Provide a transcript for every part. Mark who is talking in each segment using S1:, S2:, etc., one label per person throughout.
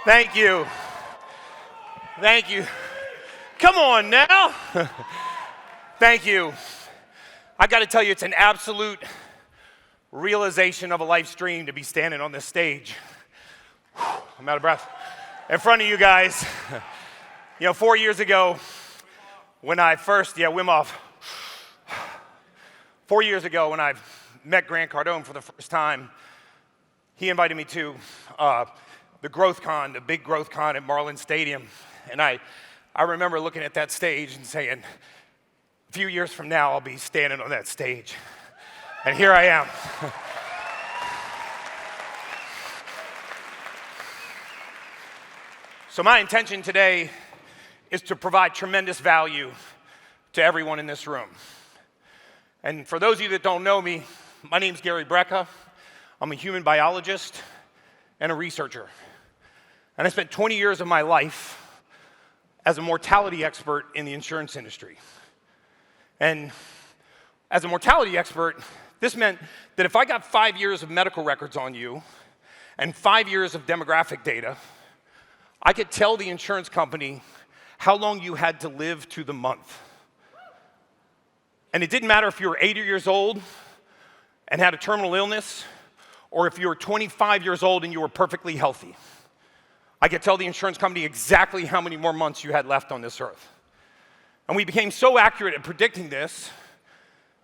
S1: Thank you. Thank you. Come on now. Thank you. I got to tell you, it's an absolute realization of a life's dream to be standing on this stage. I'm out of breath. In front of you guys. 4 years ago, when I first, Wim Hof. 4 years ago, when I met Grant Cardone for the first time, he invited me to the Growth Con, the big Growth Con at Marlin Stadium. And I remember looking at that stage and saying, a few years from now, I'll be standing on that stage. And here I am. So my intention today is to provide tremendous value to everyone in this room. And for those of you that don't know me, my name's Gary Brecka. I'm a human biologist and a researcher. And I spent 20 years of my life as a mortality expert in the insurance industry. And as a mortality expert, this meant that if I got 5 years of medical records on you and 5 years of demographic data, I could tell the insurance company how long you had to live to the month. And it didn't matter if you were 80 years old and had a terminal illness, or if you were 25 years old and you were perfectly healthy. I could tell the insurance company exactly how many more months you had left on this earth. And we became so accurate at predicting this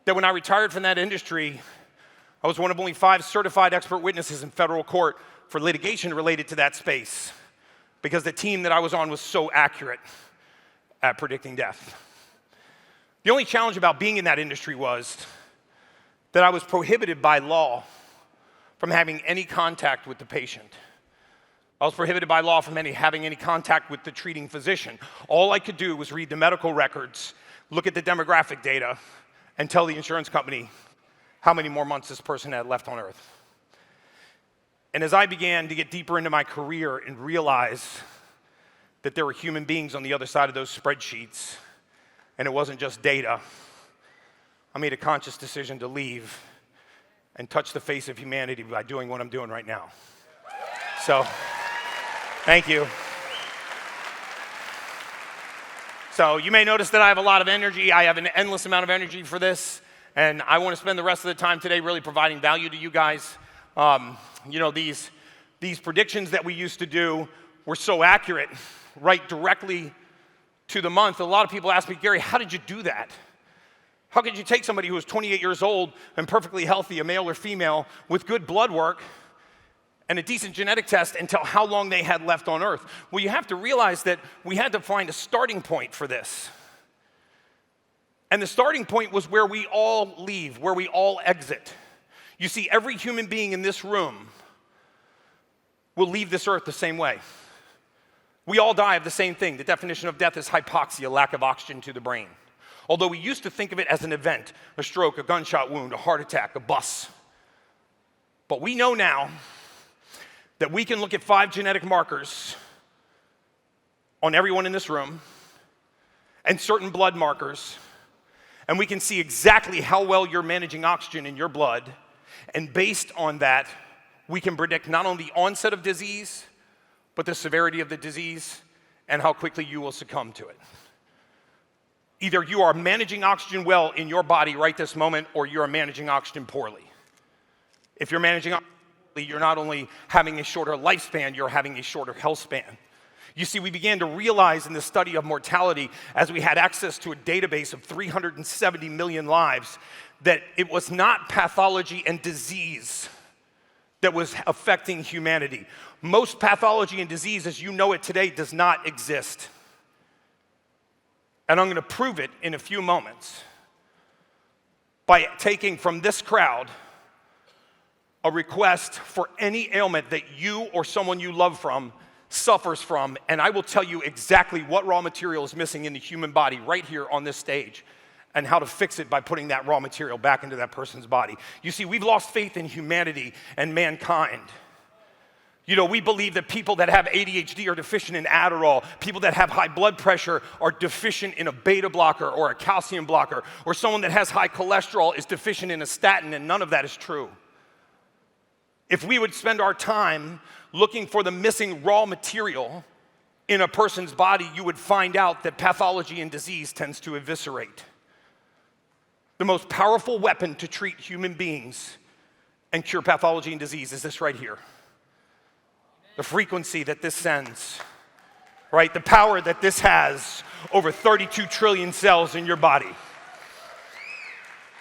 S1: that when I retired from that industry, I was one of only 5 certified expert witnesses in federal court for litigation related to that space, because the team that I was on was so accurate at predicting death. The only challenge about being in that industry was that I was prohibited by law from having any contact with the patient. I was prohibited by law from having any contact with the treating physician. All I could do was read the medical records, look at the demographic data, and tell the insurance company how many more months this person had left on earth. And as I began to get deeper into my career and realize that there were human beings on the other side of those spreadsheets, and it wasn't just data, I made a conscious decision to leave and touch the face of humanity by doing what I'm doing right now. So, thank you. So you may notice that I have a lot of energy. I have an endless amount of energy for this, and I want to spend the rest of the time today really providing value to you guys. These predictions that we used to do were so accurate, right directly to the month. A lot of people ask me, Gary, how did you do that? How could you take somebody who was 28 years old and perfectly healthy, a male or female, with good blood work and a decent genetic test, and tell how long they had left on earth? Well, you have to realize that we had to find a starting point for this. And the starting point was where we all leave, where we all exit. You see, every human being in this room will leave this earth the same way. We all die of the same thing. The definition of death is hypoxia, lack of oxygen to the brain. Although we used to think of it as an event, a stroke, a gunshot wound, a heart attack, a bus. But we know now that we can look at 5 genetic markers on everyone in this room and certain blood markers, and we can see exactly how well you're managing oxygen in your blood. And based on that, we can predict not only the onset of disease, but the severity of the disease and how quickly you will succumb to it. Either you are managing oxygen well in your body right this moment, or you are managing oxygen poorly. If you're managing oxygen poorly, you're not only having a shorter lifespan, you're having a shorter health span. You see, we began to realize in the study of mortality, as we had access to a database of 370 million lives, that it was not pathology and disease that was affecting humanity. Most pathology and disease, as you know it today, does not exist. And I'm going to prove it in a few moments by taking from this crowd a request for any ailment that you or someone you love suffers from, and I will tell you exactly what raw material is missing in the human body right here on this stage, and how to fix it by putting that raw material back into that person's body. You see, we've lost faith in humanity and mankind. We believe that people that have ADHD are deficient in Adderall. People that have high blood pressure are deficient in a beta blocker or a calcium blocker. Or someone that has high cholesterol is deficient in a statin, and none of that is true. If we would spend our time looking for the missing raw material in a person's body, you would find out that pathology and disease tends to eviscerate. The most powerful weapon to treat human beings and cure pathology and disease is this right here. The frequency that this sends, right? The power that this has over 32 trillion cells in your body.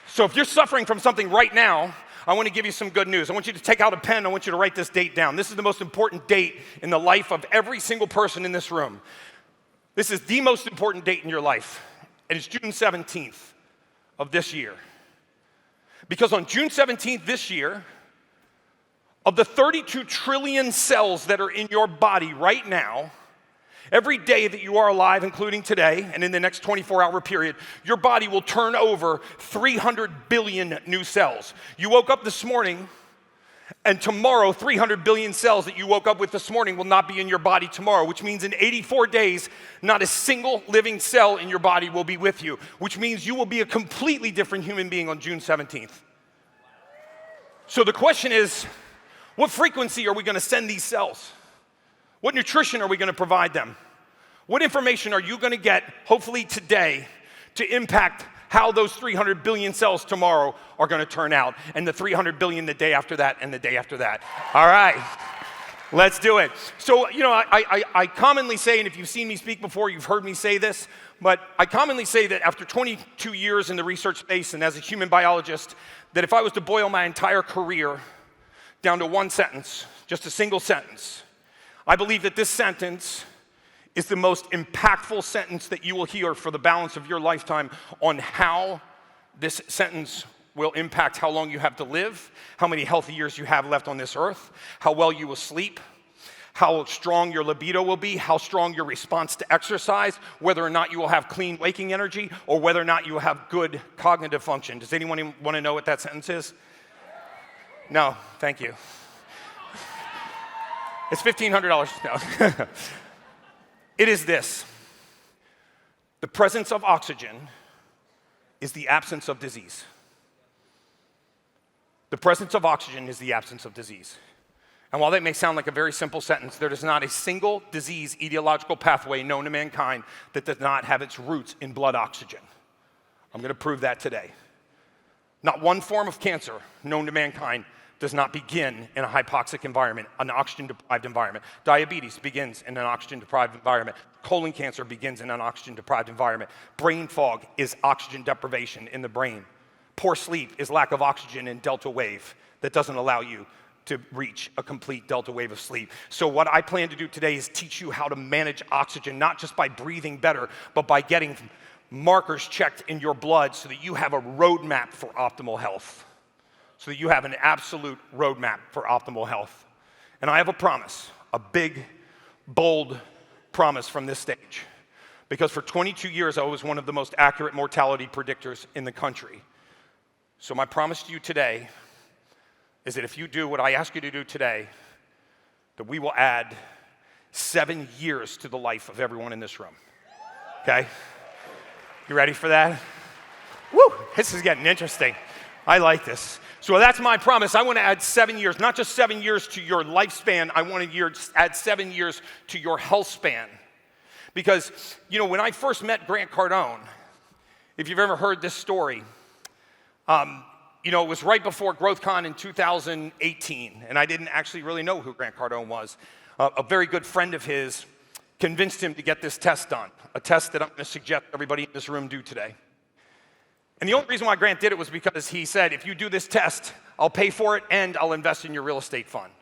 S1: So if you're suffering from something right now, I want to give you some good news. I want you to take out a pen. I want you to write this date down. This is the most important date in the life of every single person in this room. This is the most important date in your life, and it's June 17th of this year. Because on June 17th this year, of the 32 trillion cells that are in your body right now, every day that you are alive, including today, and in the next 24-hour period, your body will turn over 300 billion new cells. You woke up this morning, and tomorrow, 300 billion cells that you woke up with this morning will not be in your body tomorrow, which means in 84 days, not a single living cell in your body will be with you, which means you will be a completely different human being on June 17th. So the question is, what frequency are we going to send these cells? What nutrition are we going to provide them? What information are you going to get, hopefully today, to impact how those 300 billion cells tomorrow are going to turn out, and the 300 billion the day after that, and the day after that? All right, let's do it. So, I commonly say, and if you've seen me speak before, you've heard me say this, but I commonly say that after 22 years in the research space and as a human biologist, that if I was to boil my entire career down to one sentence, just a single sentence, I believe that this sentence is the most impactful sentence that you will hear for the balance of your lifetime on how this sentence will impact how long you have to live, how many healthy years you have left on this earth, how well you will sleep, how strong your libido will be, how strong your response to exercise, whether or not you will have clean waking energy, or whether or not you will have good cognitive function. Does anyone want to know what that sentence is? No, thank you. It's $1,500. No. It is this. The presence of oxygen is the absence of disease. The presence of oxygen is the absence of disease. And while that may sound like a very simple sentence, there is not a single disease etiological pathway known to mankind that does not have its roots in blood oxygen. I'm going to prove that today. Not one form of cancer known to mankind does not begin in a hypoxic environment, an oxygen-deprived environment. Diabetes begins in an oxygen-deprived environment. Colon cancer begins in an oxygen-deprived environment. Brain fog is oxygen deprivation in the brain. Poor sleep is lack of oxygen in delta wave that doesn't allow you to reach a complete delta wave of sleep. So what I plan to do today is teach you how to manage oxygen, not just by breathing better, but by getting markers checked in your blood so that you have a roadmap for optimal health. So that you have an absolute roadmap for optimal health. And I have a promise, a big, bold promise from this stage. Because for 22 years, I was one of the most accurate mortality predictors in the country. So my promise to you today is that if you do what I ask you to do today, that we will add 7 years to the life of everyone in this room. Okay? You ready for that? Woo! This is getting interesting. I like this. So that's my promise. I want to add 7 years, not just 7 years to your lifespan. I want to add 7 years to your health span. Because, when I first met Grant Cardone, if you've ever heard this story, it was right before GrowthCon in 2018, and I didn't actually really know who Grant Cardone was. A very good friend of his convinced him to get this test done, a test that I'm going to suggest everybody in this room do today. And the only reason why Grant did it was because he said, if you do this test, I'll pay for it and I'll invest in your real estate fund.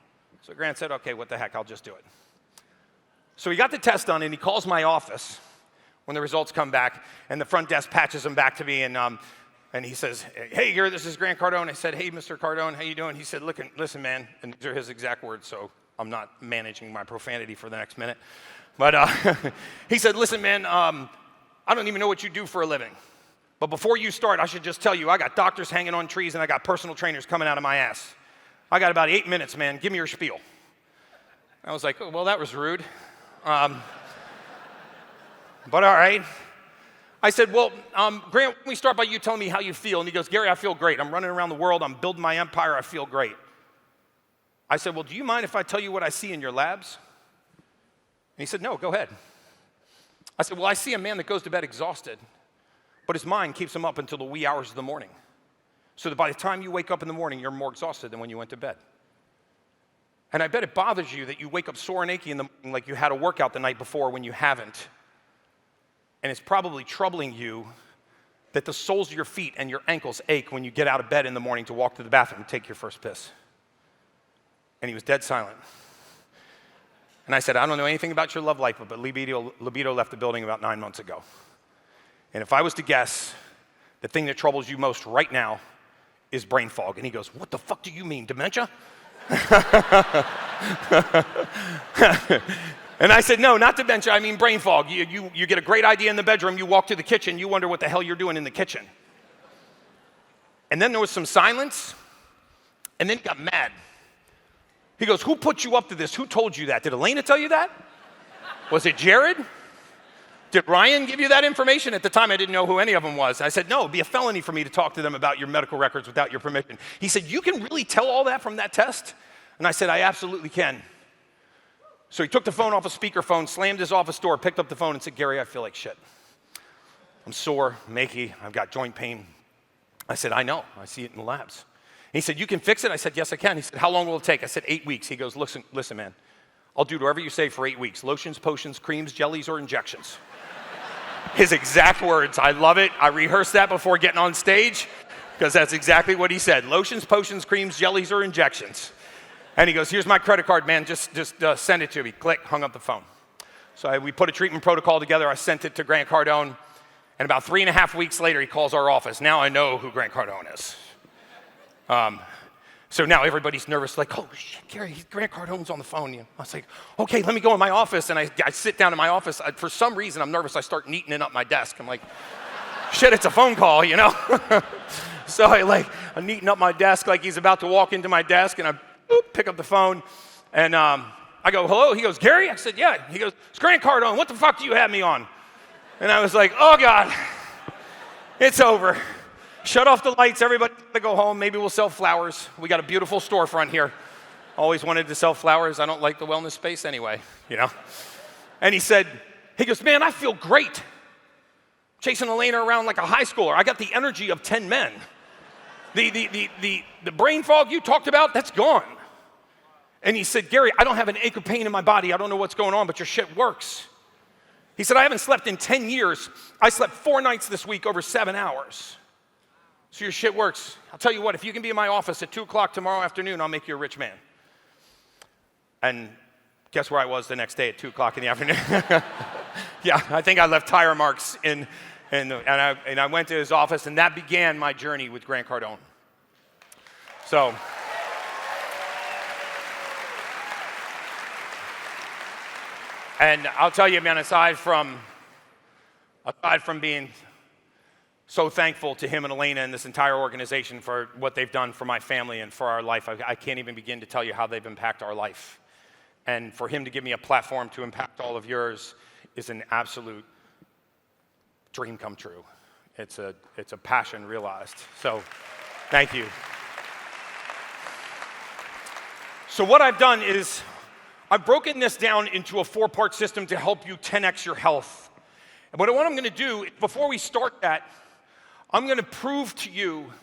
S1: So Grant said, okay, what the heck, I'll just do it. So he got the test done and he calls my office when the results come back, and the front desk patches them back to me, and he says, hey, here, this is Grant Cardone. I said, hey, Mr. Cardone, how you doing? He said, listen, man, and these are his exact words, so I'm not managing my profanity for the next minute. But he said, listen, man, I don't even know what you do for a living. But before you start, I should just tell you, I got doctors hanging on trees and I got personal trainers coming out of my ass. I got about 8 minutes, man. Give me your spiel. I was like, oh, well, that was rude. But all right. I said, well, Grant, let me start by you telling me how you feel. And he goes, Gary, I feel great. I'm running around the world. I'm building my empire. I feel great. I said, well, do you mind if I tell you what I see in your labs? And he said, no, go ahead. I said, well, I see a man that goes to bed exhausted, but his mind keeps him up until the wee hours of the morning. So that by the time you wake up in the morning, you're more exhausted than when you went to bed. And I bet it bothers you that you wake up sore and achy in the morning like you had a workout the night before when you haven't. And it's probably troubling you that the soles of your feet and your ankles ache when you get out of bed in the morning to walk to the bathroom and take your first piss. And he was dead silent. And I said, I don't know anything about your love life, but libido left the building about 9 months ago. And if I was to guess, the thing that troubles you most right now is brain fog. And he goes, what the fuck do you mean, dementia? And I said, no, not dementia, I mean brain fog. You get a great idea in the bedroom, you walk to the kitchen, you wonder what the hell you're doing in the kitchen. And then there was some silence, and then he got mad. He goes, who put you up to this? Who told you that? Did Elena tell you that? Was it Jared? Did Ryan give you that information? At the time, I didn't know who any of them was. I said, no, it'd be a felony for me to talk to them about your medical records without your permission. He said, you can really tell all that from that test? And I said, I absolutely can. So he took the phone off a speakerphone, slammed his office door, picked up the phone and said, Gary, I feel like shit. I'm sore, I'm achy, I've got joint pain. I said, I know, I see it in the labs. He said, you can fix it? I said, yes, I can. He said, how long will it take? I said, 8 weeks. He goes, listen, man, I'll do whatever you say for 8 weeks. Lotions, potions, creams, jellies, or injections. His exact words. I love it. I rehearsed that before getting on stage because that's exactly what he said. Lotions, potions, creams, jellies, or injections. And he goes, here's my credit card, man. Just send it to me. Click, hung up the phone. So we put a treatment protocol together. I sent it to Grant Cardone. And about 3.5 weeks later, he calls our office. Now I know who Grant Cardone is. So now everybody's nervous, like, oh, shit, Gary, Grant Cardone's on the phone. I was like, okay, let me go in my office. And I sit down in my office. For some reason, I'm nervous. I start neatening up my desk. I'm like, shit, it's a phone call, you know? So I'm neatening up my desk like he's about to walk into my desk. And I pick up the phone. And I go, hello? He goes, Gary? I said, yeah. He goes, it's Grant Cardone. What the fuck do you have me on? And I was like, oh, God, it's over. Shut off the lights, everybody to go home. Maybe we'll sell flowers. We got a beautiful storefront here. Always wanted to sell flowers. I don't like the wellness space anyway, you know. And he goes, man, I feel great. Chasing Elena around like a high schooler. I got the energy of 10 men. The brain fog you talked about, that's gone. And he said, Gary, I don't have an ache or pain in my body. I don't know what's going on, but your shit works. He said, I haven't slept in 10 years. I slept 4 nights this week over 7 hours. So your shit works. I'll tell you what, if you can be in my office at 2 o'clock tomorrow afternoon, I'll make you a rich man. And guess where I was the next day at 2 o'clock in the afternoon? Yeah, I think I left tire marks and I went to his office, and that began my journey with Grant Cardone. So, and I'll tell you, man, aside from being so thankful to him and Elena and this entire organization for what they've done for my family and for our life. I can't even begin to tell you how they've impacted our life. And for him to give me a platform to impact all of yours is an absolute dream come true. It's a passion realized. So thank you. So what I've done is I've broken this down into a 4-part system to help you 10x your health. And what I'm going to do, before we start that, I'm going to prove to you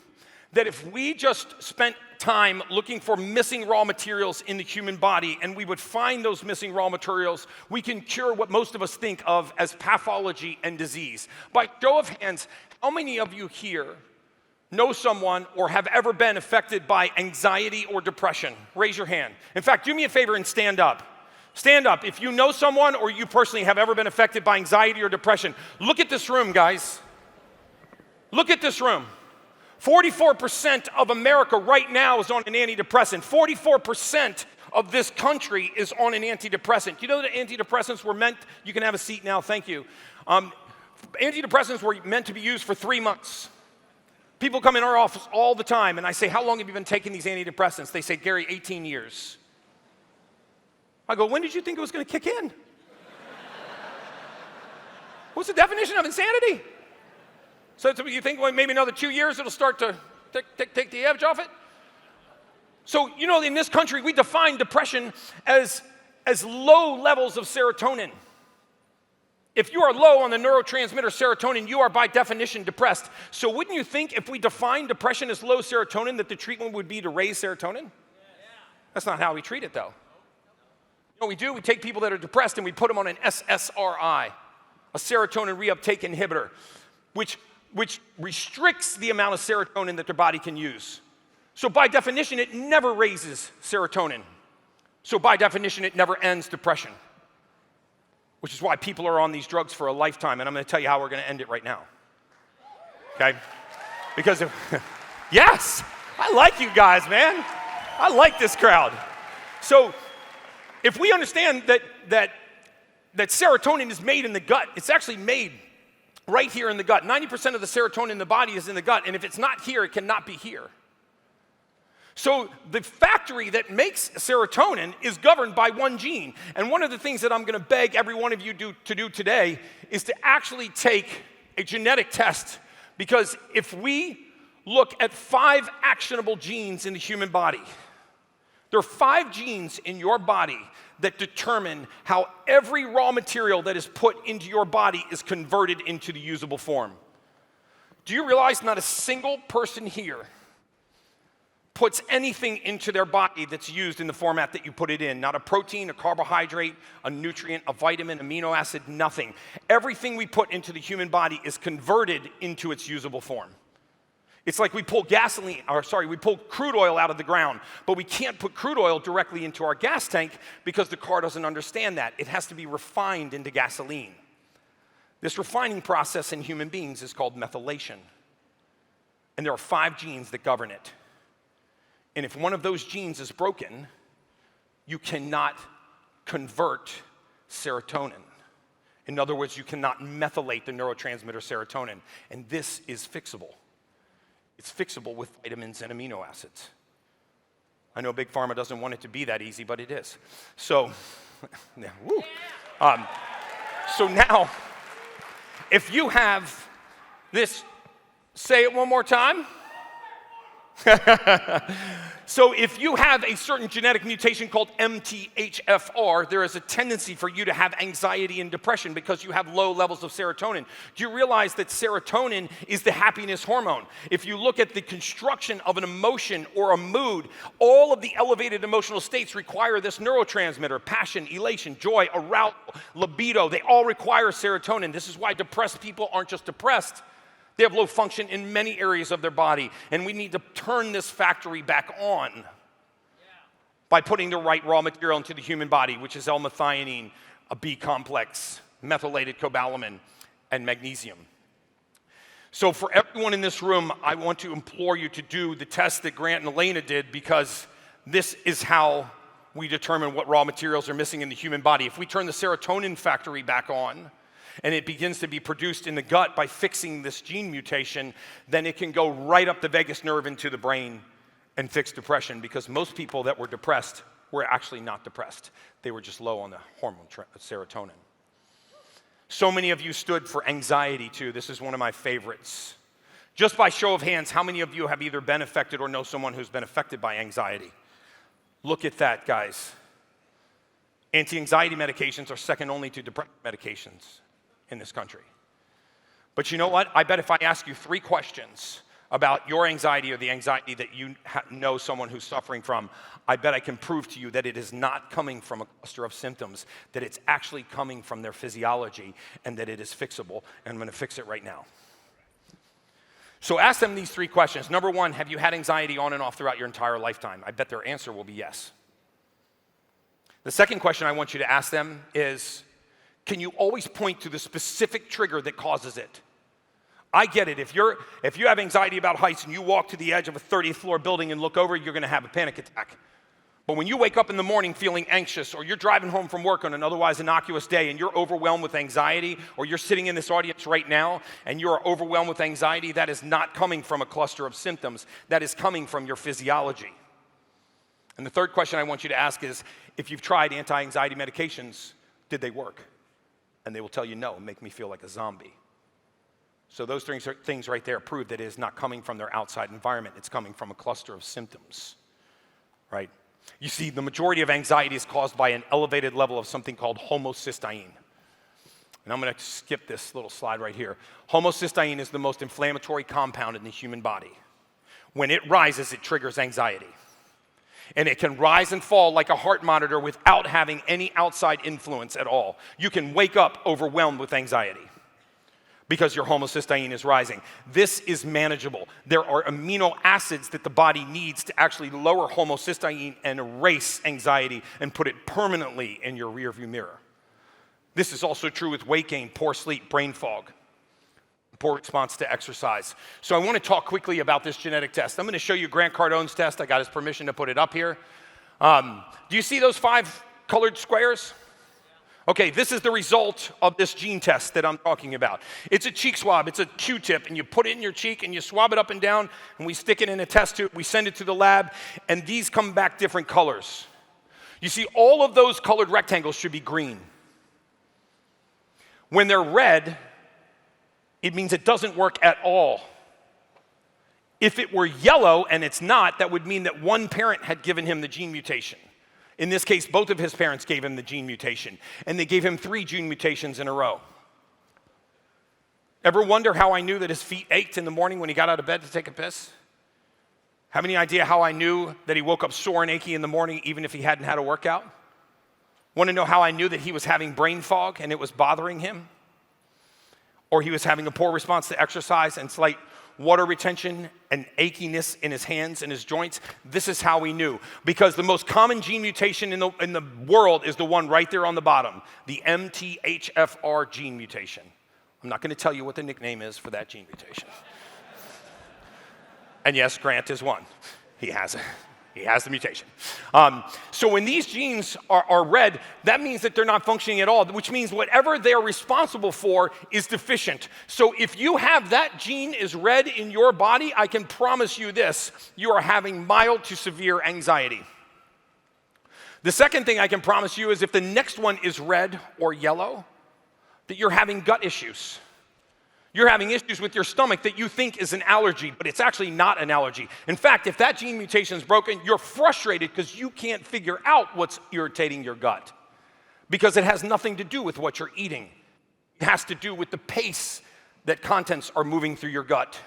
S1: that if we just spent time looking for missing raw materials in the human body and we would find those missing raw materials, we can cure what most of us think of as pathology and disease. By show of hands, how many of you here know someone or have ever been affected by anxiety or depression? Raise your hand. In fact, do me a favor and stand up. Stand up. If you know someone or you personally have ever been affected by anxiety or depression, look at this room, guys. Look at this room. 44% of America right now is on an antidepressant. 44% of this country is on an antidepressant. You know that antidepressants were meant, you can have a seat now, thank you. Antidepressants were meant to be used for 3 months. People come in our office all the time and I say, how long have you been taking these antidepressants? They say, Gary, 18 years. I go, when did you think it was going to kick in? What's the definition of insanity? So you think, well, maybe another 2 years it'll start to take the edge off it? So, in this country, we define depression as low levels of serotonin. If you are low on the neurotransmitter serotonin, you are by definition depressed. So wouldn't you think if we define depression as low serotonin that the treatment would be to raise serotonin? That's not how we treat it, though. What we do, we take people that are depressed and we put them on an SSRI, a serotonin reuptake inhibitor, which restricts the amount of serotonin that their body can use. So by definition, it never raises serotonin. So by definition, it never ends depression, which is why people are on these drugs for a lifetime. And I'm going to tell you how we're going to end it right now. Okay? Because yes, I like you guys, man. I like this crowd. So if we understand that serotonin is made in the gut, it's actually made right here in the gut. 90% of the serotonin in the body is in the gut, and if it's not here, it cannot be here. So the factory that makes serotonin is governed by one gene. And one of the things that I'm going to beg every one of you to do today is to actually take a genetic test. Because if we look at 5 actionable genes in the human body, there are 5 genes in your body that determine how every raw material that is put into your body is converted into the usable form. Do you realize not a single person here puts anything into their body that's used in the format that you put it in? Not a protein, a carbohydrate, a nutrient, a vitamin, amino acid, nothing. Everything we put into the human body is converted into its usable form. It's like we pull crude oil out of the ground, but we can't put crude oil directly into our gas tank because the car doesn't understand that. It has to be refined into gasoline. This refining process in human beings is called methylation. And there are 5 genes that govern it. And if one of those genes is broken, you cannot convert serotonin. In other words, you cannot methylate the neurotransmitter serotonin. And this is fixable. It's fixable with vitamins and amino acids. I know Big Pharma doesn't want it to be that easy, but it is. So, yeah, woo. So now, if you have this, say it one more time. So if you have a certain genetic mutation called MTHFR, there is a tendency for you to have anxiety and depression because you have low levels of serotonin. Do you realize that serotonin is the happiness hormone? If you look at the construction of an emotion or a mood, all of the elevated emotional states require this neurotransmitter: passion, elation, joy, arousal, libido. They all require serotonin. This is why depressed people aren't just depressed. They have low function in many areas of their body, and we need to turn this factory back on by putting the right raw material into the human body, which is L-methionine, a B complex, methylated cobalamin, and magnesium. So for everyone in this room, I want to implore you to do the test that Grant and Elena did, because this is how we determine what raw materials are missing in the human body. If we turn the serotonin factory back on, and it begins to be produced in the gut by fixing this gene mutation, then it can go right up the vagus nerve into the brain and fix depression, because most people that were depressed were actually not depressed. They were just low on the hormone serotonin. So many of you stood for anxiety too. This is one of my favorites. Just by show of hands, how many of you have either been affected or know someone who's been affected by anxiety? Look at that, guys. Anti-anxiety medications are second only to depression medications in this country. But you know what? I bet if I ask you 3 questions about your anxiety or the anxiety that you know someone who's suffering from, I bet I can prove to you that it is not coming from a cluster of symptoms, that it's actually coming from their physiology, and that it is fixable. And I'm going to fix it right now. So ask them these 3 questions. Number 1, have you had anxiety on and off throughout your entire lifetime? I bet their answer will be yes. The second question I want you to ask them is, can you always point to the specific trigger that causes it? I get it. If you have anxiety about heights and you walk to the edge of a 30th floor building and look over, you're going to have a panic attack. But when you wake up in the morning feeling anxious, or you're driving home from work on an otherwise innocuous day and you're overwhelmed with anxiety, or you're sitting in this audience right now and you're overwhelmed with anxiety, that is not coming from a cluster of symptoms. That is coming from your physiology. And the third question I want you to ask is, if you've tried anti-anxiety medications, did they work? And they will tell you no, make me feel like a zombie. So those things right there prove that it is not coming from their outside environment. It's coming from a cluster of symptoms. right? You see, the majority of anxiety is caused by an elevated level of something called homocysteine. And I'm going to skip this little slide right here. Homocysteine is the most inflammatory compound in the human body. When it rises, it triggers anxiety. And it can rise and fall like a heart monitor without having any outside influence at all. You can wake up overwhelmed with anxiety because your homocysteine is rising. This is manageable. There are amino acids that the body needs to actually lower homocysteine and erase anxiety and put it permanently in your rearview mirror. This is also true with weight gain, poor sleep, brain fog, poor response to exercise. So I want to talk quickly about this genetic test. I'm going to show you Grant Cardone's test. I got his permission to put it up here. Do you see those 5 colored squares? Okay, this is the result of this gene test that I'm talking about. It's a cheek swab. It's a Q-tip, and you put it in your cheek, and you swab it up and down, and we stick it in a test tube. We send it to the lab, and these come back different colors. You see, all of those colored rectangles should be green. When they're red, it means it doesn't work at all. If it were yellow and it's not, that would mean that one parent had given him the gene mutation. In this case, both of his parents gave him the gene mutation, and they gave him 3 gene mutations in a row. Ever wonder how I knew that his feet ached in the morning when he got out of bed to take a piss? Have any idea how I knew that he woke up sore and achy in the morning even if he hadn't had a workout? Want to know how I knew that he was having brain fog and it was bothering him? Or he was having a poor response to exercise and slight water retention and achiness in his hands and his joints? This is how we knew. Because the most common gene mutation in the world is the one right there on the bottom, the MTHFR gene mutation. I'm not going to tell you what the nickname is for that gene mutation. And yes, Grant is one. He has it. He has the mutation. So when these genes are red, that means that they're not functioning at all, which means whatever they're responsible for is deficient. So if you have that gene is red in your body, I can promise you this, you are having mild to severe anxiety. The second thing I can promise you is if the next one is red or yellow, that you're having gut issues. You're having issues with your stomach that you think is an allergy, but it's actually not an allergy. In fact, if that gene mutation is broken, you're frustrated because you can't figure out what's irritating your gut because it has nothing to do with what you're eating. It has to do with the pace that contents are moving through your gut.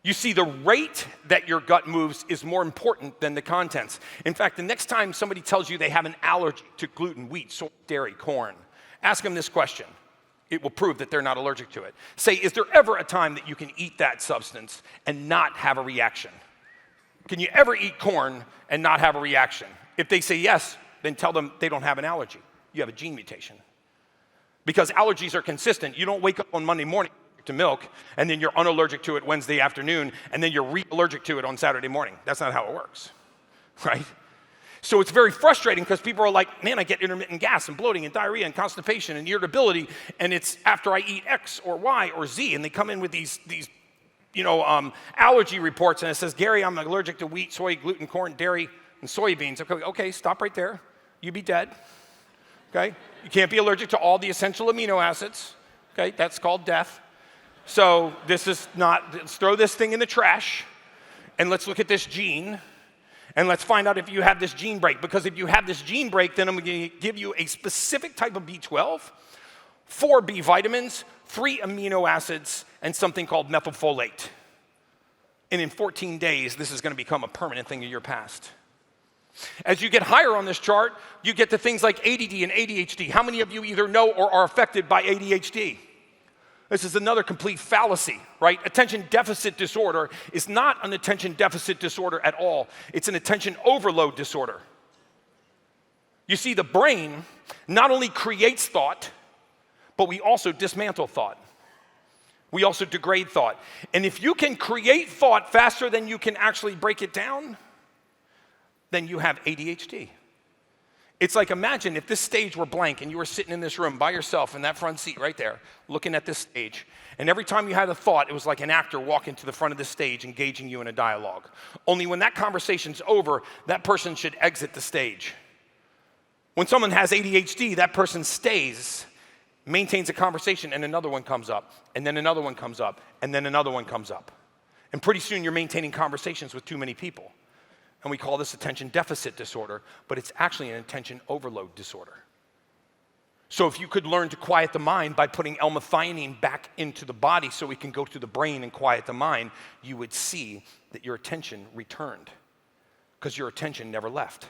S1: You see, the rate that your gut moves is more important than the contents. In fact, the next time somebody tells you they have an allergy to gluten, wheat, soy, dairy, corn, ask them this question. It will prove that they're not allergic to it. Say, is there ever a time that you can eat that substance and not have a reaction? Can you ever eat corn and not have a reaction? If they say yes, then tell them they don't have an allergy. You have a gene mutation. Because allergies are consistent. You don't wake up on Monday morning to milk, and then you're unallergic to it Wednesday afternoon, and then you're re-allergic to it on Saturday morning. That's not how it works, right? So it's very frustrating because people are like, man, I get intermittent gas and bloating and diarrhea and constipation and irritability, and it's after I eat X or Y or Z, and they come in with these allergy reports, and it says, Gary, I'm allergic to wheat, soy, gluten, corn, dairy, and soybeans. Okay, stop right there. You'd be dead, okay? You can't be allergic to all the essential amino acids, okay? That's called death. So this is not, let's throw this thing in the trash, and let's look at this gene. And let's find out if you have this gene break. Because if you have this gene break, then I'm going to give you a specific type of B12, 4 B vitamins, 3 amino acids, and something called methylfolate. And in 14 days, this is going to become a permanent thing of your past. As you get higher on this chart, you get to things like ADD and ADHD. How many of you either know or are affected by ADHD? This is another complete fallacy, right? Attention deficit disorder is not an attention deficit disorder at all. It's an attention overload disorder. You see, the brain not only creates thought, but we also dismantle thought. We also degrade thought. And if you can create thought faster than you can actually break it down, then you have ADHD. It's like, imagine if this stage were blank and you were sitting in this room by yourself in that front seat right there, looking at this stage, and every time you had a thought, it was like an actor walking to the front of the stage, engaging you in a dialogue. Only when that conversation's over, that person should exit the stage. When someone has ADHD, that person stays, maintains a conversation, and another one comes up, and then another one comes up, and then another one comes up. And pretty soon you're maintaining conversations with too many people. And we call this attention deficit disorder, but it's actually an attention overload disorder. So if you could learn to quiet the mind by putting L-methionine back into the body so it can go to the brain and quiet the mind, you would see that your attention returned because your attention never left.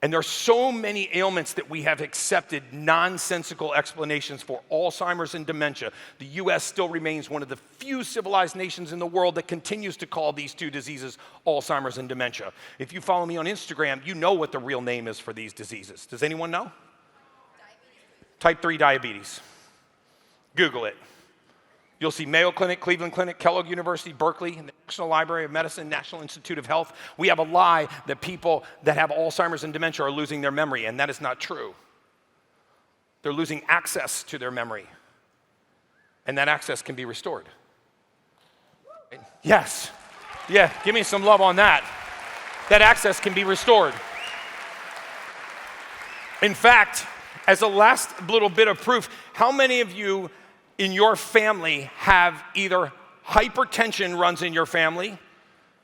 S1: And there are so many ailments that we have accepted nonsensical explanations for. Alzheimer's and dementia. The US still remains one of the few civilized nations in the world that continues to call these two diseases Alzheimer's and dementia. If you follow me on Instagram, you know what the real name is for these diseases. Does anyone know? Type 3 diabetes. Google it. You'll see Mayo Clinic, Cleveland Clinic, Kellogg University, Berkeley, the National Library of Medicine, National Institute of Health. We have a lie that people that have Alzheimer's and dementia are losing their memory, and that is not true. They're losing access to their memory, and that access can be restored. Yes. Yeah, give me some love on that. That access can be restored. In fact, as a last little bit of proof, how many of you in your family have either hypertension runs in your family,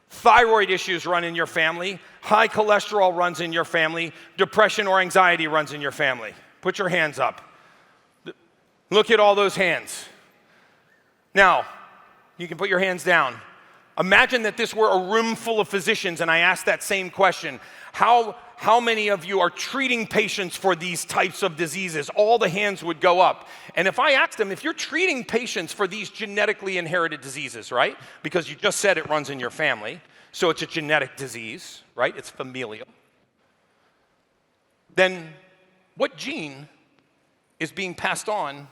S1: thyroid issues run in your family, high cholesterol runs in your family, depression or anxiety runs in your family? Put your hands up. Look at all those hands. Now, you can put your hands down. Imagine that this were a room full of physicians and I asked that same question. How many of you are treating patients for these types of diseases? All the hands would go up. And if I asked them, if you're treating patients for these genetically inherited diseases, right? Because you just said it runs in your family, so it's a genetic disease, right? It's familial. Then what gene is being passed on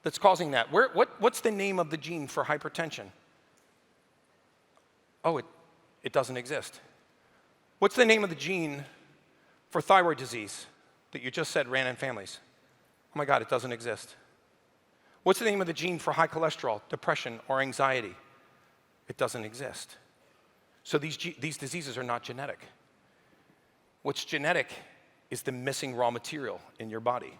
S1: that's causing that? What's the name of the gene for hypertension? Oh, it doesn't exist. What's the name of the gene for thyroid disease that you just said ran in families? Oh my God, it doesn't exist. What's the name of the gene for high cholesterol, depression, or anxiety? It doesn't exist. So these diseases are not genetic. What's genetic is the missing raw material in your body.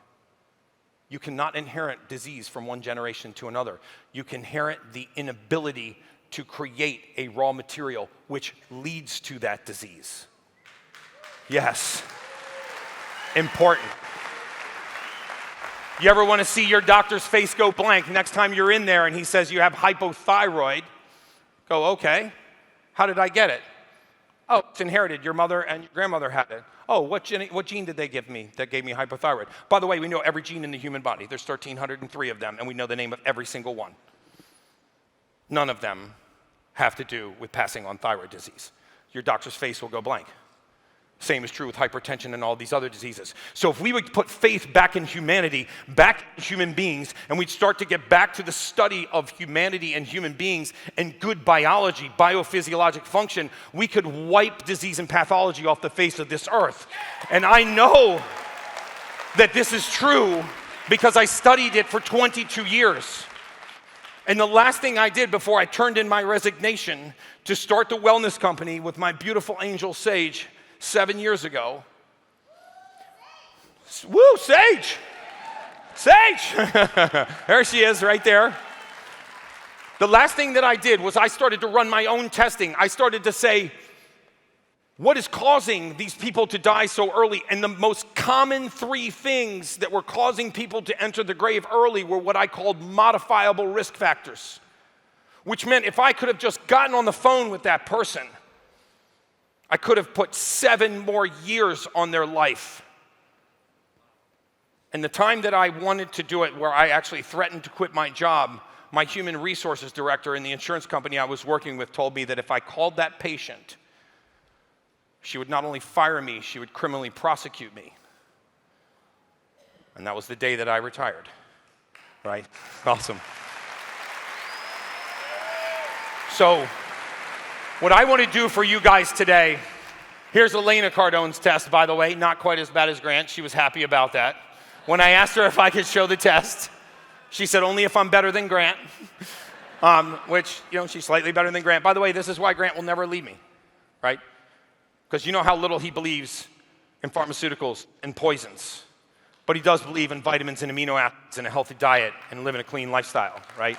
S1: You cannot inherit disease from one generation to another. You can inherit the inability to create a raw material which leads to that disease. Yes. Important. You ever want to see your doctor's face go blank next time you're in there and he says you have hypothyroid? Go, okay. How did I get it? Oh, it's inherited. Your mother and your grandmother had it. Oh, what gene did they give me that gave me hypothyroid? By the way, we know every gene in the human body. There's 1,303 of them, and we know the name of every single one. None of them have to do with passing on thyroid disease. Your doctor's face will go blank. Same is true with hypertension and all these other diseases. So if we would put faith back in humanity, back in human beings, and we'd start to get back to the study of humanity and human beings and good biology, biophysiologic function, we could wipe disease and pathology off the face of this earth. And I know that this is true because I studied it for 22 years. And the last thing I did before I turned in my resignation to start the wellness company with my beautiful angel Sage 7 years ago. Woo, Sage! Sage! There she is right there. The last thing that I did was I started to run my own testing. I started to say, what is causing these people to die so early? And the most common three things that were causing people to enter the grave early were what I called modifiable risk factors, which meant if I could have just gotten on the phone with that person, I could have put 7 more years on their life. And the time that I wanted to do it, where I actually threatened to quit my job, my human resources director in the insurance company I was working with told me that if I called that patient, she would not only fire me, she would criminally prosecute me. And that was the day that I retired, right? Awesome. So, what I want to do for you guys today, here's Elena Cardone's test, by the way, not quite as bad as Grant. She was happy about that. When I asked her if I could show the test, she said, only if I'm better than Grant, which, she's slightly better than Grant. By the way, this is why Grant will never leave me, right? Because you know how little he believes in pharmaceuticals and poisons. But he does believe in vitamins and amino acids and a healthy diet and living a clean lifestyle, right?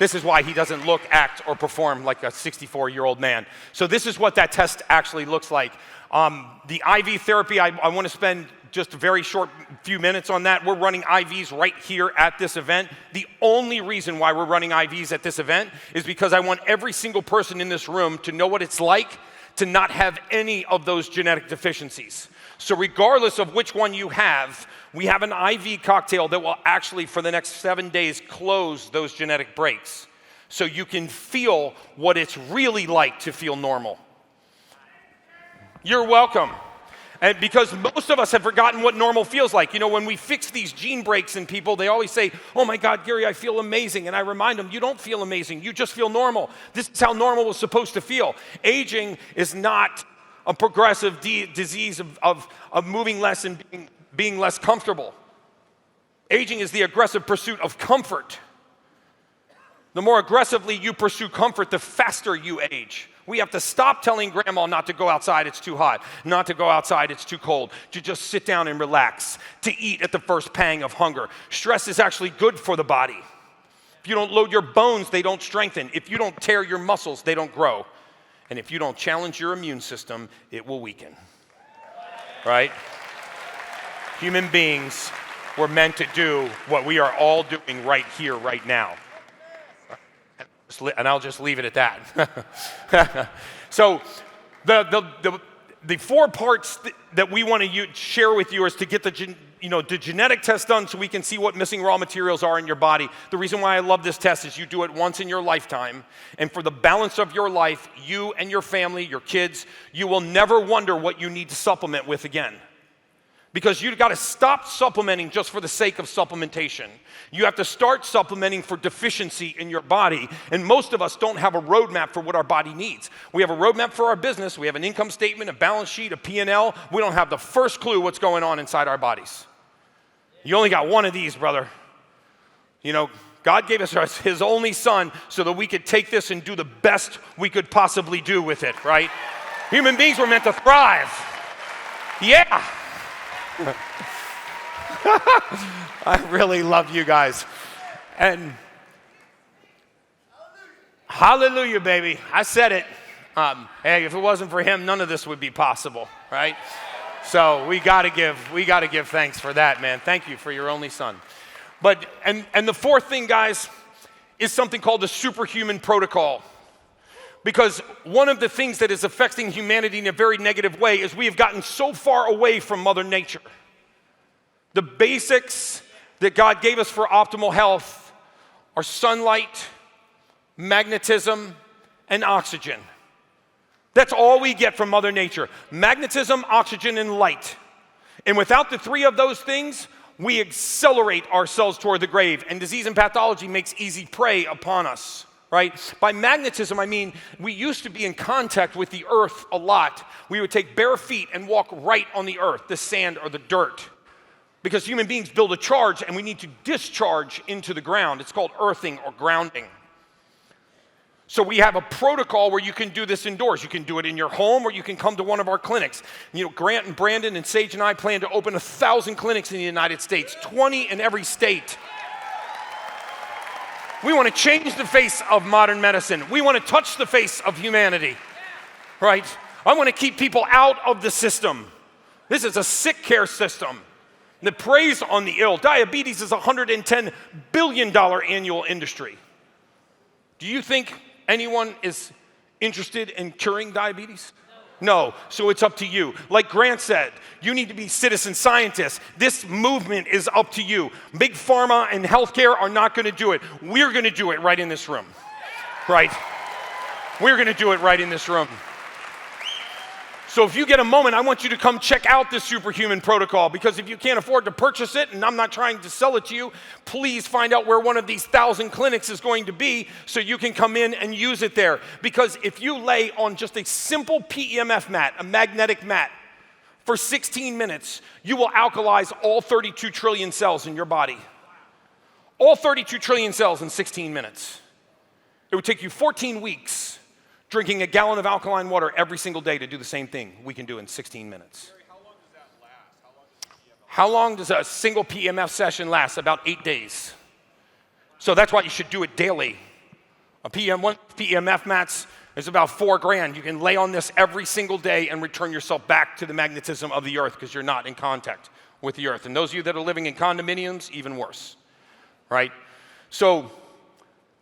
S1: This is why he doesn't look, act, or perform like a 64-year-old man. So this is what that test actually looks like. The IV therapy, I want to spend just a very short few minutes on that. We're running IVs right here at this event. The only reason why we're running IVs at this event is because I want every single person in this room to know what it's like to not have any of those genetic deficiencies. So regardless of which one you have, we have an IV cocktail that will actually, for the next 7 days, close those genetic breaks. So you can feel what it's really like to feel normal. You're welcome. And because most of us have forgotten what normal feels like. You know, when we fix these gene breaks in people, they always say, oh my God, Gary, I feel amazing. And I remind them, you don't feel amazing, you just feel normal. This is how normal was supposed to feel. Aging is not a progressive disease of moving less and being less comfortable. Aging is the aggressive pursuit of comfort. The more aggressively you pursue comfort, the faster you age. We have to stop telling grandma not to go outside, it's too hot, not to go outside, it's too cold, to just sit down and relax, to eat at the first pang of hunger. Stress is actually good for the body. If you don't load your bones, they don't strengthen. If you don't tear your muscles, they don't grow. And if you don't challenge your immune system, it will weaken. Right? Human beings were meant to do what we are all doing right here, right now. And I'll just leave it at that. So the 4 parts that we want to share with you is to get the genetic test done so we can see what missing raw materials are in your body. The reason why I love this test is you do it once in your lifetime, and for the balance of your life, you and your family, your kids, you will never wonder what you need to supplement with again. Because you've got to stop supplementing just for the sake of supplementation. You have to start supplementing for deficiency in your body. And most of us don't have a roadmap for what our body needs. We have a roadmap for our business. We have an income statement, a balance sheet, a P&L. We don't have the first clue what's going on inside our bodies. You only got one of these, brother. You know, God gave us his only son so that we could take this and do the best we could possibly do with it, right? Human beings were meant to thrive. Yeah. I really love you guys. And hallelujah, baby. I said it. Hey, if it wasn't for him, none of this would be possible, right? So we gotta give thanks for that, man. Thank you for your only son. But and the 4th thing, guys, is something called the superhuman protocol. Because one of the things that is affecting humanity in a very negative way is we have gotten so far away from Mother Nature. The basics that God gave us for optimal health are sunlight, magnetism, and oxygen. That's all we get from Mother Nature. Magnetism, oxygen, and light. And without the 3 of those things, we accelerate ourselves toward the grave. And disease and pathology makes easy prey upon us. Right? By magnetism, I mean we used to be in contact with the earth a lot. We would take bare feet and walk right on the earth, the sand or the dirt. Because human beings build a charge and we need to discharge into the ground. It's called earthing or grounding. So we have a protocol where you can do this indoors. You can do it in your home or you can come to one of our clinics. You know, Grant and Brandon and Sage and I plan to open 1,000 clinics in the United States, 20 in every state. We want to change the face of modern medicine. We want to touch the face of humanity, right? I want to keep people out of the system. This is a sick care system that preys on the ill. Diabetes is a $110 billion annual industry. Do you think anyone is interested in curing diabetes? No, so it's up to you. Like Grant said, you need to be citizen scientists. This movement is up to you. Big pharma and healthcare are not going to do it. We're going to do it right in this room. Right? We're going to do it right in this room. So if you get a moment, I want you to come check out this superhuman protocol, because if you can't afford to purchase it, and I'm not trying to sell it to you, please find out where one of these 1,000 clinics is going to be so you can come in and use it there. Because if you lay on just a simple PEMF mat, a magnetic mat, for 16 minutes, you will alkalize all 32 trillion cells in your body. All 32 trillion cells in 16 minutes. It would take you 14 weeks drinking a gallon of alkaline water every single day to do the same thing we can do in 16 minutes.
S2: How long does that last?
S1: How long does a single PEMF session last? About 8 days. So that's why you should do it daily. One PEMF mats is about $4,000. You can lay on this every single day and return yourself back to the magnetism of the earth because you're not in contact with the earth. And those of you that are living in condominiums, even worse, right? So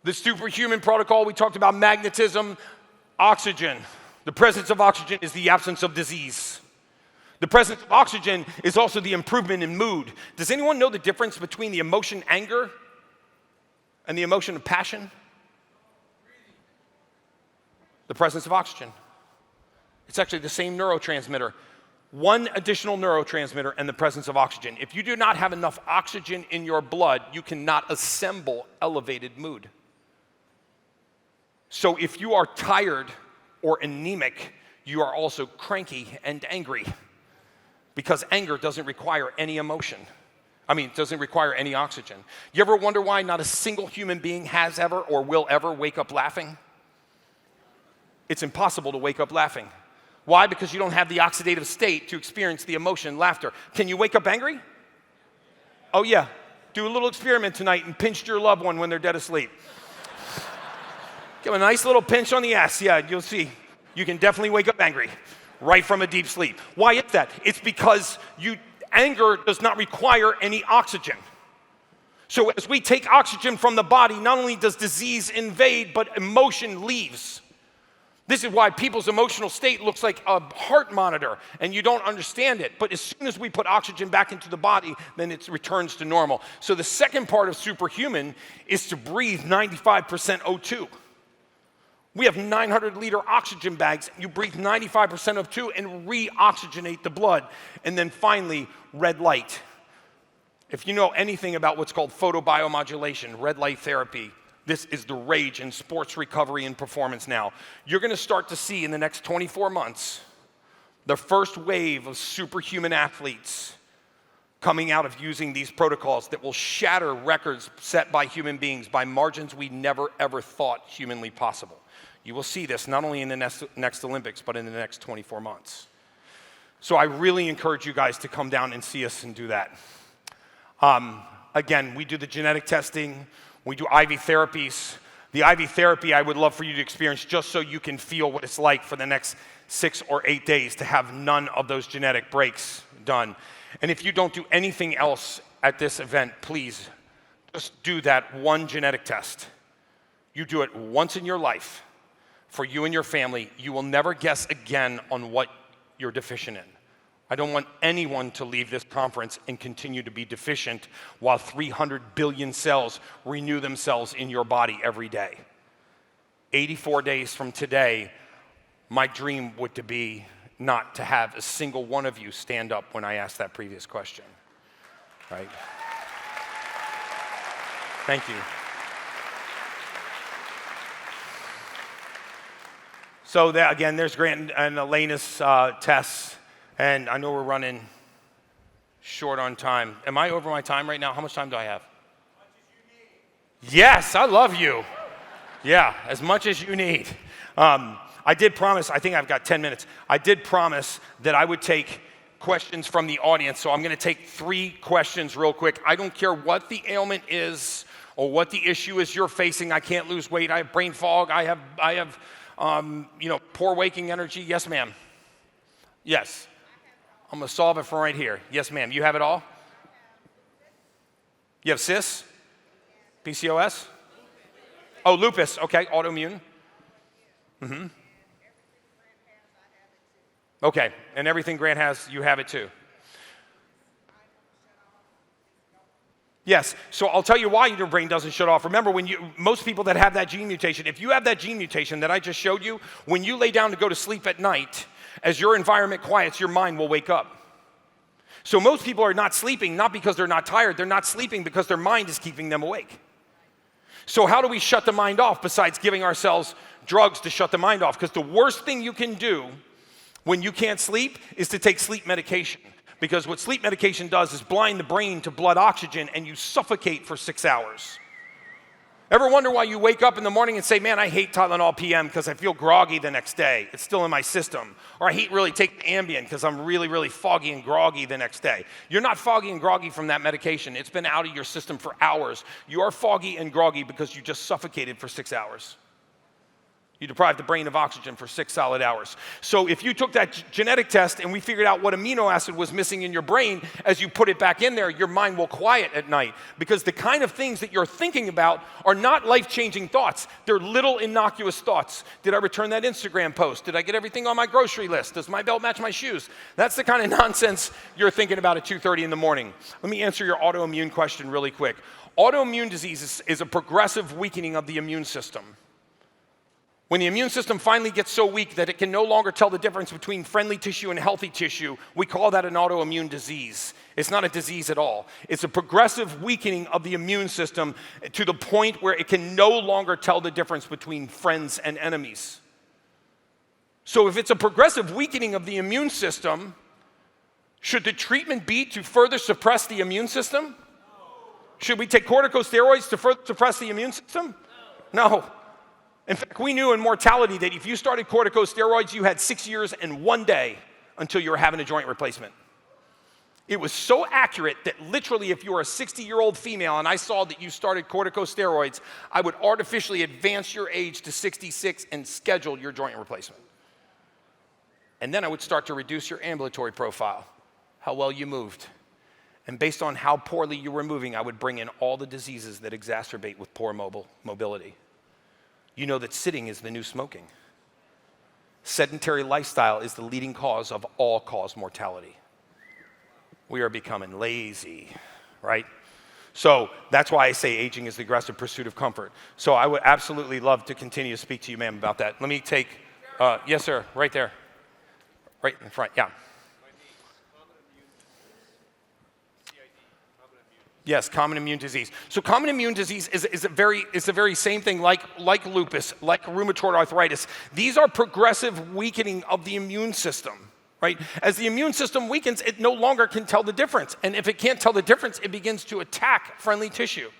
S1: the superhuman protocol, we talked about magnetism, oxygen. The presence of oxygen is the absence of disease. The presence of oxygen is also the improvement in mood. Does anyone know the difference between the emotion anger and the emotion of passion? The presence of oxygen. It's actually the same neurotransmitter. One additional neurotransmitter and the presence of oxygen. If you do not have enough oxygen in your blood, you cannot assemble elevated mood. So if you are tired or anemic, you are also cranky and angry. Because anger doesn't require any emotion. It doesn't require any oxygen. You ever wonder why not a single human being has ever or will ever wake up laughing? It's impossible to wake up laughing. Why? Because you don't have the oxidative state to experience the emotion, laughter. Can you wake up angry? Oh yeah. Do a little experiment tonight and pinch your loved one when they're dead asleep. Give them a nice little pinch on the ass. Yeah, you'll see. You can definitely wake up angry. Right from a deep sleep. Why is that? It's because anger does not require any oxygen. So as we take oxygen from the body, not only does disease invade, but emotion leaves. This is why people's emotional state looks like a heart monitor, and you don't understand it. But as soon as we put oxygen back into the body, then it returns to normal. So the second part of superhuman is to breathe 95% O2. We have 900-liter oxygen bags. You breathe 95% O2 and re-oxygenate the blood. And then finally, red light. If you know anything about what's called photobiomodulation, red light therapy, this is the rage in sports recovery and performance now. You're going to start to see in the next 24 months the first wave of superhuman athletes coming out of using these protocols that will shatter records set by human beings by margins we never ever thought humanly possible. You will see this not only in the next Olympics, but in the next 24 months. So I really encourage you guys to come down and see us and do that. Again, we do the genetic testing. We do IV therapies. The IV therapy I would love for you to experience just so you can feel what it's like for the next 6 or 8 days to have none of those genetic breaks done. And if you don't do anything else at this event, please just do that one genetic test. You do it once in your life. For you and your family, you will never guess again on what you're deficient in. I don't want anyone to leave this conference and continue to be deficient while 300 billion cells renew themselves in your body every day. 84 days from today, my dream would to be not to have a single one of you stand up when I asked that previous question, right? Thank you. So that, again, there's Grant and Elena's tests, and I know we're running short on time. Am I over my time right now? How much time do I have?
S2: As much as you need.
S1: Yes, I love you. Yeah, as much as you need. I did promise, I think I've got 10 minutes. I did promise that I would take questions from the audience, so I'm going to take 3 questions real quick. I don't care what the ailment is or what the issue is you're facing. I can't lose weight. I have brain fog. I have poor waking energy. Yes, ma'am. Yes. I'm going to solve it from right here. Yes, ma'am. You have it all? You have CIS? PCOS? Oh, lupus. Okay, autoimmune. Mm-hmm. Okay, and everything Grant has, you have it too. Yes, so I'll tell you why your brain doesn't shut off. Remember, most people that have that gene mutation, if you have that gene mutation that I just showed you, when you lay down to go to sleep at night, as your environment quiets, your mind will wake up. So most people are not sleeping, not because they're not tired, they're not sleeping because their mind is keeping them awake. So how do we shut the mind off besides giving ourselves drugs to shut the mind off? Because the worst thing you can do when you can't sleep is to take sleep medication. Because what sleep medication does is blind the brain to blood oxygen and you suffocate for 6 hours. Ever wonder why you wake up in the morning and say, man, I hate Tylenol PM because I feel groggy the next day. It's still in my system. Or I hate really taking Ambien because I'm really, really foggy and groggy the next day. You're not foggy and groggy from that medication. It's been out of your system for hours. You are foggy and groggy because you just suffocated for 6 hours. You deprive the brain of oxygen for 6 solid hours. So if you took that genetic test and we figured out what amino acid was missing in your brain, as you put it back in there, your mind will quiet at night. Because the kind of things that you're thinking about are not life-changing thoughts. They're little innocuous thoughts. Did I return that Instagram post? Did I get everything on my grocery list? Does my belt match my shoes? That's the kind of nonsense you're thinking about at 2:30 in the morning. Let me answer your autoimmune question really quick. Autoimmune disease is a progressive weakening of the immune system. When the immune system finally gets so weak that it can no longer tell the difference between friendly tissue and healthy tissue, we call that an autoimmune disease. It's not a disease at all. It's a progressive weakening of the immune system to the point where it can no longer tell the difference between friends and enemies. So if it's a progressive weakening of the immune system, should the treatment be to further suppress the immune system? Should we take corticosteroids to further suppress the immune system? No. In fact, we knew in mortality that if you started corticosteroids, you had 6 years and 1 day until you were having a joint replacement. It was so accurate that literally if you were a 60-year-old female and I saw that you started corticosteroids, I would artificially advance your age to 66 and schedule your joint replacement. And then I would start to reduce your ambulatory profile, how well you moved. And based on how poorly you were moving, I would bring in all the diseases that exacerbate with poor mobility. You know that sitting is the new smoking. Sedentary lifestyle is the leading cause of all-cause mortality. We are becoming lazy, right? So that's why I say aging is the aggressive pursuit of comfort. So I would absolutely love to continue to speak to you, ma'am, about that. Let me take, yes, sir, right there. Right in front, yeah. Yes, common immune disease. So common immune disease is the very same thing like lupus, like rheumatoid arthritis. These are progressive weakening of the immune system, right? As the immune system weakens, it no longer can tell the difference. And if it can't tell the difference, it begins to attack friendly tissue.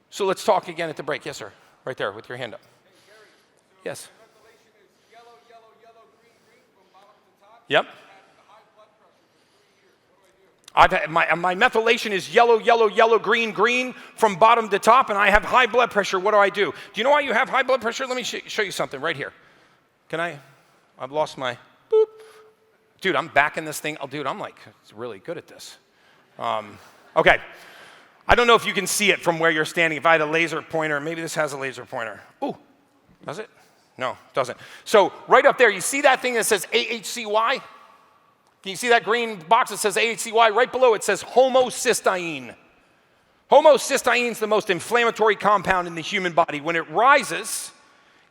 S1: So let's talk again at the break. Yes, sir. Right there with your hand up.
S2: Hey, Gary, so
S1: yes.
S2: methylation is yellow, yellow, yellow, green, green from bottom to top.
S1: Yep.
S2: I've had high blood pressure for 3 years. What do I do?
S1: My methylation is yellow, yellow, yellow, green, green from bottom to top, and I have high blood pressure. What do? Do you know why you have high blood pressure? Let me show you something right here. I've lost my, boop. Dude, I'm backing this thing. Oh, dude, I'm like really good at this. Okay. I don't know if you can see it from where you're standing. If I had a laser pointer, maybe this has a laser pointer. Ooh, does it? No, it doesn't. So right up there, you see that thing that says AHCY? Can you see that green box that says AHCY? Right below it says homocysteine. Homocysteine is the most inflammatory compound in the human body. When it rises,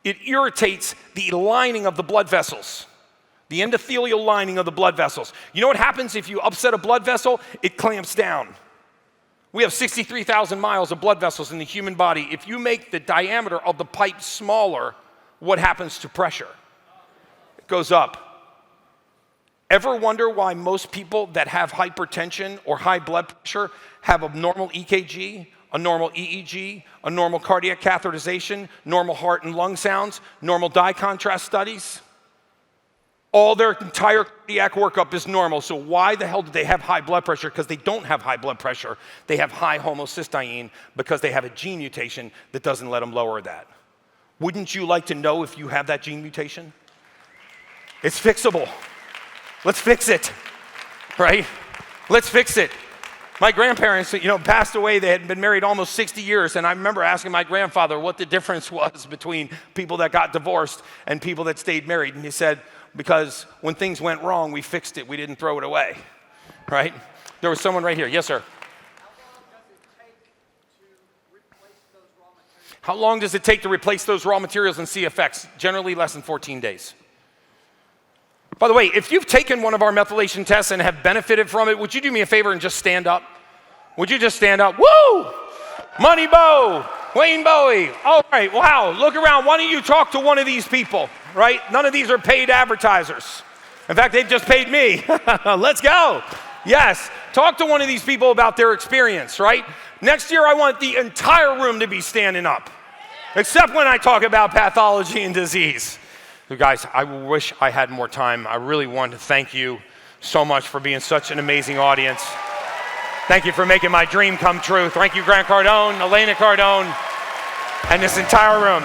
S1: it irritates the lining of the blood vessels, the endothelial lining of the blood vessels. You know what happens if you upset a blood vessel? It clamps down. We have 63,000 miles of blood vessels in the human body. If you make the diameter of the pipe smaller, what happens to pressure? It goes up. Ever wonder why most people that have hypertension or high blood pressure have a normal EKG, a normal EEG, a normal cardiac catheterization, normal heart and lung sounds, normal dye contrast studies? All their entire cardiac workup is normal. So why the hell do they have high blood pressure? Because they don't have high blood pressure. They have high homocysteine because they have a gene mutation that doesn't let them lower that. Wouldn't you like to know if you have that gene mutation? It's fixable. Let's fix it, right? Let's fix it. My grandparents, passed away. They had been married almost 60 years, and I remember asking my grandfather what the difference was between people that got divorced and people that stayed married, and he said, because when things went wrong, we fixed it. We didn't throw it away, right? There was someone right here. Yes, sir. How long does it take to replace those raw materials and see effects? Generally less than 14 days. By the way, if you've taken one of our methylation tests and have benefited from it, would you do me a favor and just stand up? Would you just stand up? Woo! Money Bo, Wayne Bowie. All right, wow, look around. Why don't you talk to one of these people, right? None of these are paid advertisers. In fact, they've just paid me. Let's go. Yes, talk to one of these people about their experience, right? Next year, I want the entire room to be standing up, except when I talk about pathology and disease. So guys, I wish I had more time. I really want to thank you so much for being such an amazing audience. Thank you for making my dream come true. Thank you, Grant Cardone, Elena Cardone, and this entire room.